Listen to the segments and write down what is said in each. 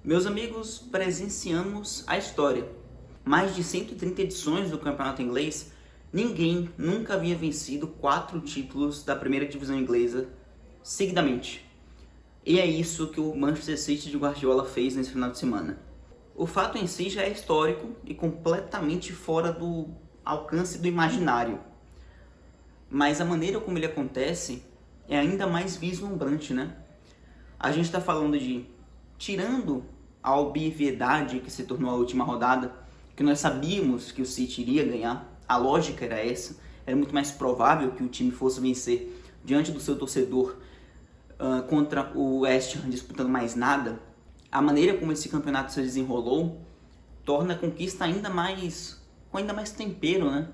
Meus amigos, presenciamos a história. Mais de 130 edições do campeonato inglês, ninguém nunca havia vencido 4 títulos da primeira divisão inglesa seguidamente. E é isso que o Manchester City de Guardiola fez nesse final de semana. O fato em si já é histórico e completamente fora do alcance do imaginário. Mas a maneira como ele acontece é ainda mais vislumbrante, né? A gente está falando de, tirando a obviedade que se tornou a última rodada, que nós sabíamos que o City iria ganhar, a lógica era essa, era muito mais provável que o time fosse vencer diante do seu torcedor contra o West Ham disputando mais nada. A maneira como esse campeonato se desenrolou torna a conquista com ainda mais tempero, né?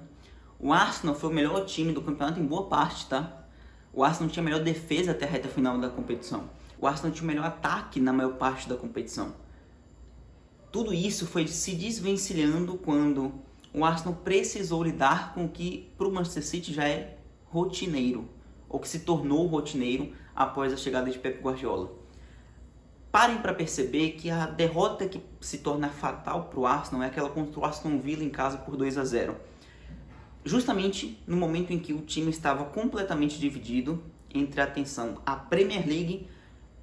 O Arsenal foi o melhor time do campeonato em boa parte, tá? O Arsenal tinha a melhor defesa até a reta final da competição. O Arsenal tinha o melhor ataque na maior parte da competição. Tudo isso foi se desvencilhando quando o Arsenal precisou lidar com o que para o Manchester City já é rotineiro, ou que se tornou rotineiro após a chegada de Pep Guardiola. Parem para perceber que a derrota que se torna fatal para o Arsenal é aquela contra o Aston Villa em casa por 2-0. Justamente no momento em que o time estava completamente dividido entre a atenção à Premier League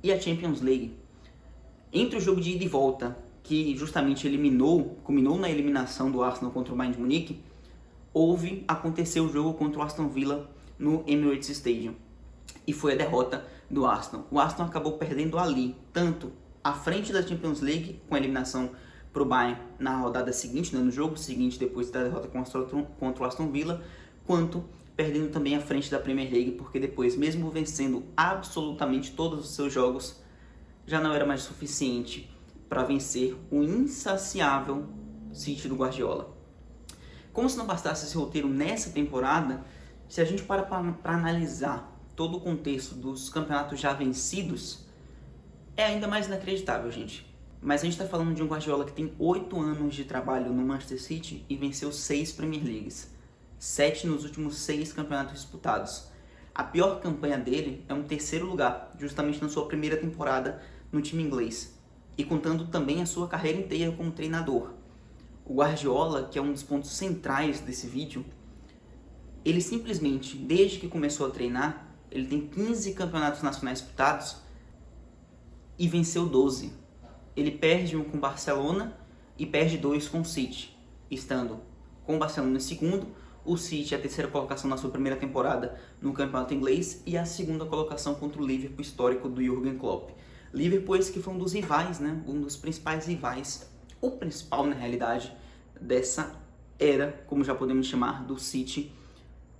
e a Champions League. Entre o jogo de ida e volta, que justamente culminou na eliminação do Arsenal contra o Bayern de Munique, aconteceu o jogo contra o Aston Villa no Emirates Stadium. E foi a derrota do Arsenal. O Arsenal acabou perdendo ali, tanto à frente da Champions League, com a eliminação para o Bayern na rodada seguinte, no jogo seguinte, depois da derrota contra o Aston Villa, quanto perdendo também à frente da Premier League, porque depois, mesmo vencendo absolutamente todos os seus jogos, já não era mais suficiente para vencer o insaciável City do Guardiola. Como se não bastasse esse roteiro nessa temporada, se a gente para analisar todo o contexto dos campeonatos já vencidos, é ainda mais inacreditável, gente. Mas a gente está falando de um Guardiola que tem 8 anos de trabalho no Manchester City e venceu 6 Premier Leagues, 7 nos últimos 6 campeonatos disputados. A pior campanha dele é um 3º lugar, justamente na sua primeira temporada no time inglês, e contando também a sua carreira inteira como treinador. O Guardiola, que é um dos pontos centrais desse vídeo, ele simplesmente, desde que começou a treinar, ele tem 15 campeonatos nacionais disputados e venceu 12. Ele perde um com o Barcelona e perde 2 com o City, estando com o Barcelona em segundo, o City a 3ª colocação na sua primeira temporada no campeonato inglês e a 2ª colocação contra o Liverpool histórico do Jürgen Klopp. Liverpool esse que foi um dos rivais, né? Um dos principais rivais, o principal na realidade dessa era, como já podemos chamar, do City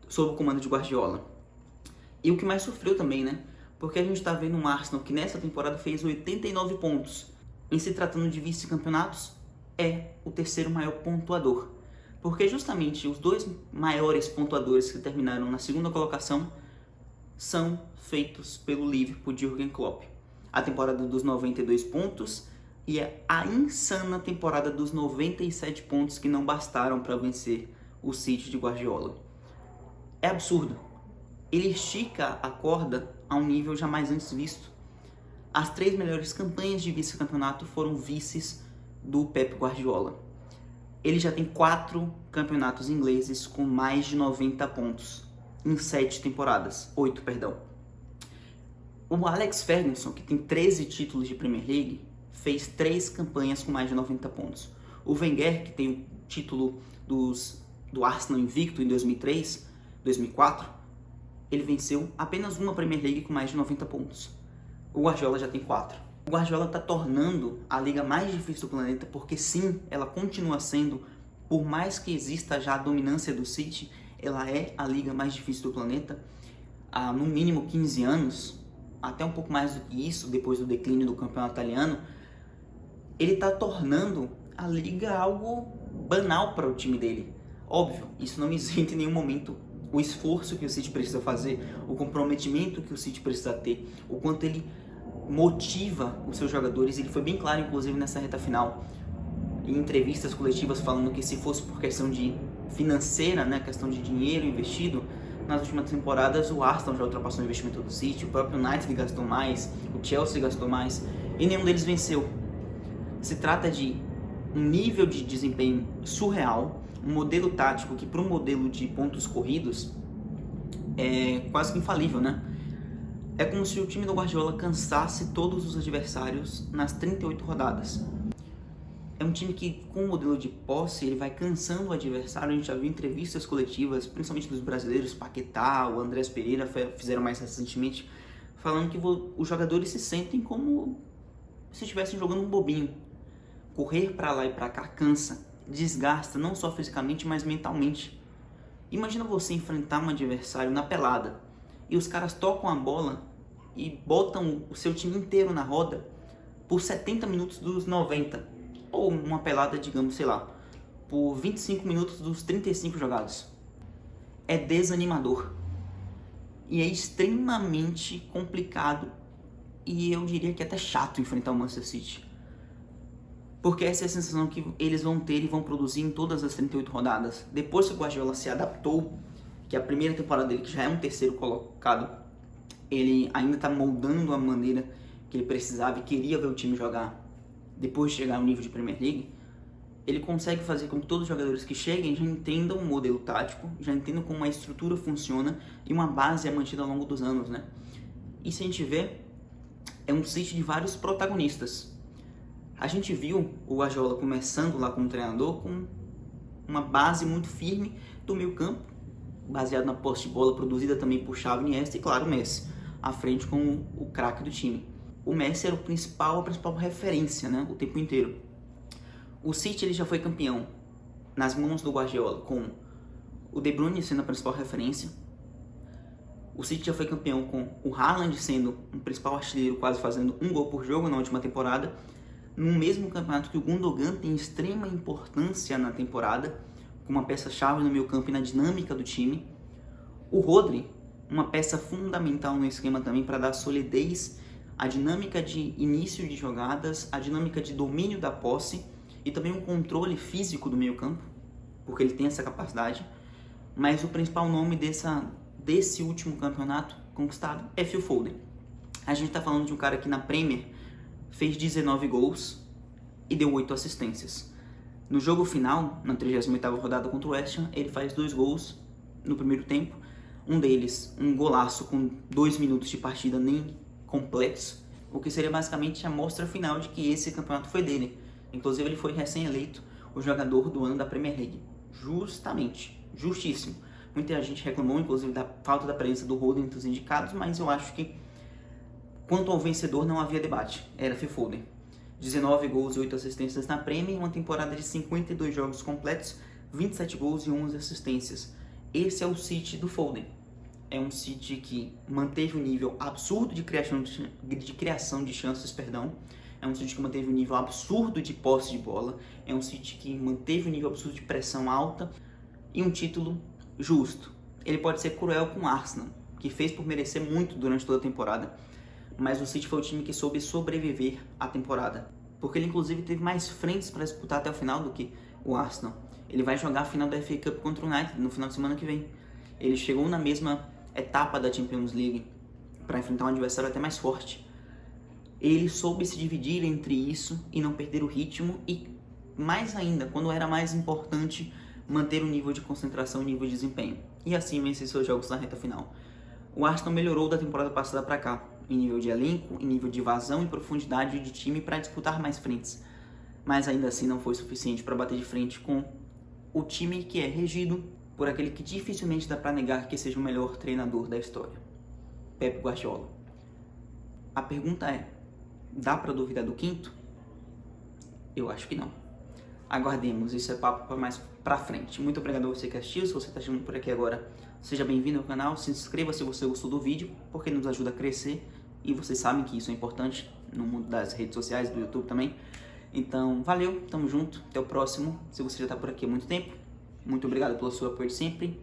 sob o comando de Guardiola. E o que mais sofreu também, né? Porque a gente está vendo um Arsenal que nessa temporada fez 89 pontos. Em se tratando de vice-campeonatos, é o 3º maior pontuador. Porque justamente os 2 maiores pontuadores que terminaram na 2ª colocação são feitos pelo Liverpool de Jürgen Klopp. A temporada dos 92 pontos e a insana temporada dos 97 pontos que não bastaram para vencer o City de Guardiola. É absurdo. Ele estica a corda a um nível jamais antes visto. As 3 melhores campanhas de vice-campeonato foram vices do Pep Guardiola. Ele já tem 4 campeonatos ingleses com mais de 90 pontos em 8 temporadas. O Alex Ferguson, que tem 13 títulos de Premier League, fez 3 campanhas com mais de 90 pontos. O Wenger, que tem o título do Arsenal invicto em 2003, 2004, ele venceu apenas uma Premier League com mais de 90 pontos. O Guardiola já tem 4. O Guardiola está tornando a liga mais difícil do planeta, porque sim, ela continua sendo, por mais que exista já a dominância do City, ela é a liga mais difícil do planeta há no mínimo 15 anos, até um pouco mais do que isso, depois do declínio do campeonato italiano. Ele está tornando a liga algo banal para o time dele. Óbvio, isso não isenta em nenhum momento o esforço que o City precisa fazer, o comprometimento que o City precisa ter, o quanto ele motiva os seus jogadores. Ele foi bem claro, inclusive, nessa reta final, em entrevistas coletivas, falando que se fosse por questão de financeira, né, questão de dinheiro investido, nas últimas temporadas o Arsenal já ultrapassou o investimento do City, o próprio United gastou mais, o Chelsea gastou mais, e nenhum deles venceu. Se trata de um nível de desempenho surreal, um modelo tático que para um modelo de pontos corridos é quase que infalível, né? É como se o time do Guardiola cansasse todos os adversários nas 38 rodadas. É um time que, com o modelo de posse, ele vai cansando o adversário. A gente já viu entrevistas coletivas, principalmente dos brasileiros, Paquetá, o Andrés Pereira fizeram mais recentemente, falando que os jogadores se sentem como se estivessem jogando um bobinho. Correr para lá e para cá cansa, desgasta não só fisicamente, mas mentalmente. Imagina você enfrentar um adversário na pelada e os caras tocam a bola e botam o seu time inteiro na roda por 70 minutos dos 90. Ou uma pelada, digamos, sei lá, por 25 minutos dos 35 jogados. É desanimador. E é extremamente complicado e eu diria que até chato enfrentar o Manchester City. Porque essa é a sensação que eles vão ter e vão produzir em todas as 38 rodadas. Depois que o Guardiola se adaptou, que a primeira temporada dele, que já é um terceiro colocado, ele ainda está moldando a maneira que ele precisava e queria ver o time jogar depois de chegar ao nível de Premier League, ele consegue fazer com que todos os jogadores que cheguem já entendam o modelo tático, já entendam como a estrutura funciona e uma base é mantida ao longo dos anos, né? E se a gente vê, é um City de vários protagonistas. A gente viu o Guardiola começando lá como treinador com uma base muito firme do meio campo, baseado na posse de bola produzida também por Xavi, Iniesta e, claro, o Messi, à frente com o craque do time. O Messi era a principal referência, né, o tempo inteiro. O City ele já foi campeão nas mãos do Guardiola, com o De Bruyne sendo a principal referência. O City já foi campeão com o Haaland sendo o principal artilheiro, quase fazendo um gol por jogo na última temporada, no mesmo campeonato que o Gundogan tem extrema importância na temporada, com uma peça-chave no meio campo e na dinâmica do time. O Rodri, uma peça fundamental no esquema também para dar solidez, a dinâmica de início de jogadas, a dinâmica de domínio da posse e também um controle físico do meio campo, porque ele tem essa capacidade. Mas o principal nome desse último campeonato conquistado é Phil Foden. A gente está falando de um cara que na Premier fez 19 gols e deu 8 assistências. No jogo final, na 38ª rodada contra o West Ham, ele faz 2 gols no primeiro tempo. Um deles, um golaço com 2 minutos de partida nem completos, o que seria basicamente a amostra final de que esse campeonato foi dele. Inclusive ele foi recém-eleito o jogador do ano da Premier League. Justamente, justíssimo. Muita gente reclamou, inclusive, da falta da presença do Foden entre os indicados, mas eu acho que quanto ao vencedor não havia debate, era Phil Foden. 19 gols e 8 assistências na Premier, uma temporada de 52 jogos completos, 27 gols e 11 assistências. Esse é o City do Foden. É um City que manteve o nível absurdo de criação de chances, É um City que manteve o nível absurdo de posse de bola. É um City que manteve o nível absurdo de pressão alta e um título justo. Ele pode ser cruel com o Arsenal, que fez por merecer muito durante toda a temporada, mas o City foi o time que soube sobreviver à temporada, porque ele inclusive teve mais frentes para disputar até o final do que o Arsenal. Ele vai jogar a final da FA Cup contra o United no final de semana que vem. Ele chegou na mesma etapa da Champions League para enfrentar um adversário até mais forte. Ele soube se dividir entre isso e não perder o ritmo e, mais ainda, quando era mais importante, manter o nível de concentração e nível de desempenho. E assim vencer seus jogos na reta final. O Arsenal melhorou da temporada passada para cá, em nível de elenco, em nível de vazão e profundidade de time para disputar mais frentes. Mas ainda assim não foi suficiente para bater de frente com o time que é regido por aquele que dificilmente dá para negar que seja o melhor treinador da história, Pep Guardiola. A pergunta é, dá para duvidar do quinto? Eu acho que não. Aguardemos, isso é papo para mais pra frente. Muito obrigado a você que assistiu. Se você está chegando por aqui agora, seja bem-vindo ao canal. Se inscreva se você gostou do vídeo, porque nos ajuda a crescer. E vocês sabem que isso é importante no mundo das redes sociais, do YouTube também. Então, valeu, tamo junto, até o próximo. Se você já está por aqui há muito tempo, muito obrigado pelo seu apoio sempre.